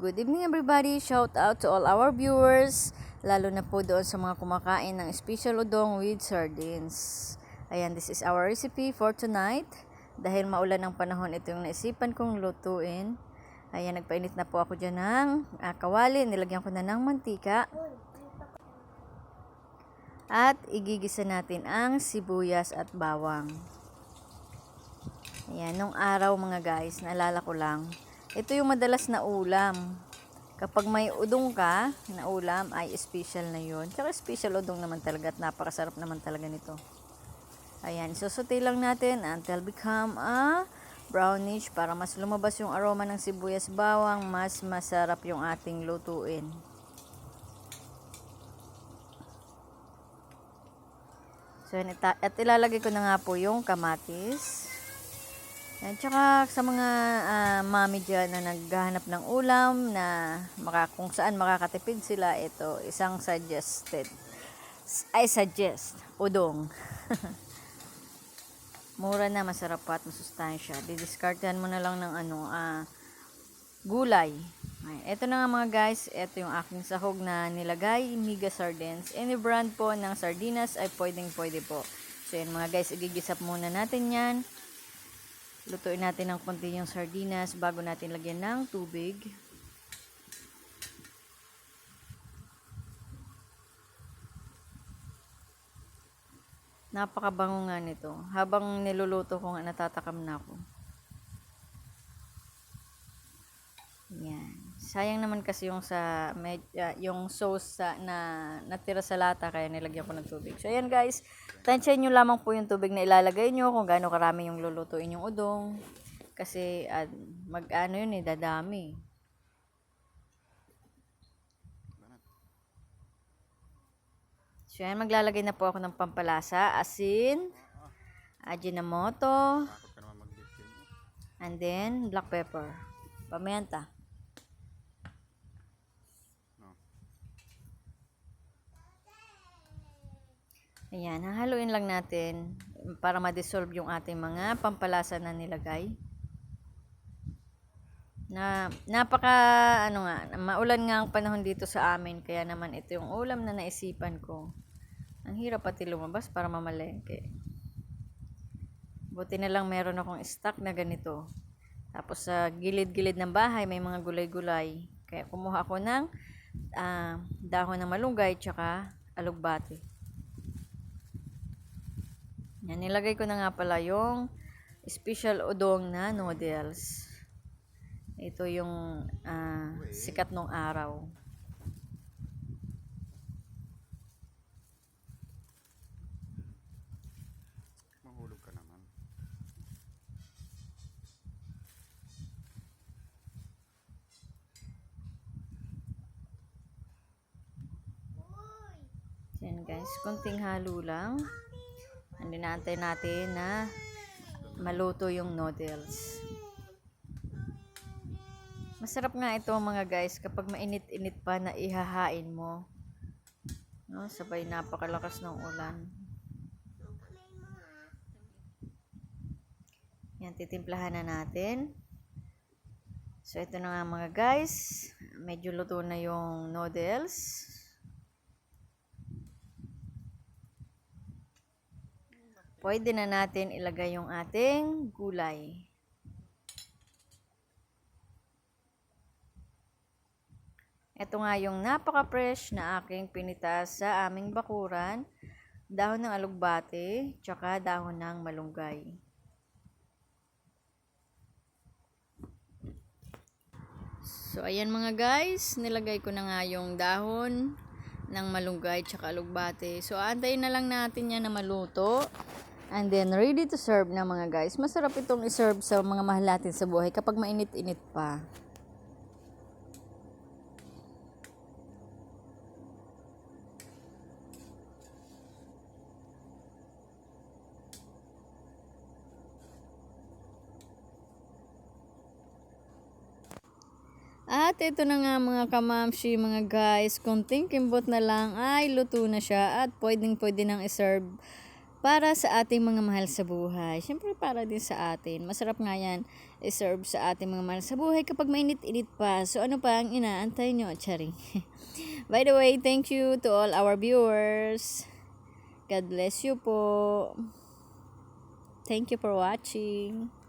Good evening everybody, shout out to all our viewers, lalo na po doon sa mga kumakain ng special udong with sardines. Ayan, this is our recipe for tonight. Dahil maulan ng panahon, ito yung naisipan kong lutuin. Ayan, nagpainit na po ako dyan ng kawali, nilagyan ko na ng mantika. At igigisa natin ang sibuyas at bawang. Ayan, nung araw mga guys, naalala ko lang, ito yung madalas na ulam. Kapag may udong ka na ulam, ay special na yun. Tsaka special udong naman talaga at napakasarap naman talaga nito. Ayan, susuti lang natin until become a brownish para mas lumabas yung aroma ng sibuyas bawang, mas masarap yung ating lutuin. So, at ilalagay ko na nga po yung kamatis. At saka sa mga mami dyan na naghahanap ng ulam na kung saan makakatipid sila, ito isang suggest udong. Mura na, masarap pa at masustansya. Didiskartehan mo na lang ng gulay. Ito na nga mga guys, ito yung aking sahog na nilagay, Mega Sardines. Any brand po ng sardinas ay pwede po. So yan mga guys, igigisap muna natin yan. Lutuin natin ng konti yung sardinas bago natin lagyan ng tubig. Napakabango nga nito. Habang niluluto ko nga, natatakam na ako. Yan. Sayang naman kasi yung yung sauce na natira sa lata, kaya nilagyan ko ng tubig. So ayan guys, tansyahin nyo lamang po yung tubig na ilalagay nyo kung gaano karami yung lulutuin yung udong. Kasi dadami. So ayan, maglalagay na po ako ng pampalasa, asin, Ajinomoto, and then black pepper, pamienta. Ayan, hahaluin lang natin para ma-dissolve yung ating mga pampalasa na nilagay. Maulan nga ang panahon dito sa amin, kaya naman ito yung ulam na naisipan ko. Ang hirap pati lumabas para mamalengke. Buti na lang meron akong stock na ganito. Tapos sa gilid-gilid ng bahay may mga gulay-gulay. Kaya kumuha ako ng dahon ng malunggay tsaka alugbati. Yan, nilagay ko na nga pala yung special udong na noodles. Ito yung sikat nung araw. Mahulog ka naman. Yan guys, konting halo lang. Inaantay natin na maluto yung noodles. Masarap nga ito mga guys kapag mainit-init pa na ihahain mo. No, sabay napakalakas ng ulan. Yan, titimplahan na natin. So ito na nga mga guys, medyo luto na yung noodles. Pwede na natin ilagay yung ating gulay. Ito nga yung napaka-fresh na aking pinitas sa aming bakuran. Dahon ng alugbate, tsaka dahon ng malunggay. So ayan mga guys, nilagay ko na nga yung dahon ng malunggay tsaka alugbate. So antayin na lang natin yan na maluto. And then, ready to serve na mga guys. Masarap itong iserve sa mga mahal natin sa buhay kapag mainit-init pa. At ito na nga mga kamamshi, mga guys. Konting kimbot na lang ay luto na siya at pwedeng nang iserve para sa ating mga mahal sa buhay. Siyempre para din sa atin. Masarap nga yan i-serve sa ating mga mahal sa buhay kapag mainit-init pa. So ano pa ang inaantay nyo? Charing. By the way, thank you to all our viewers. God bless you po. Thank you for watching.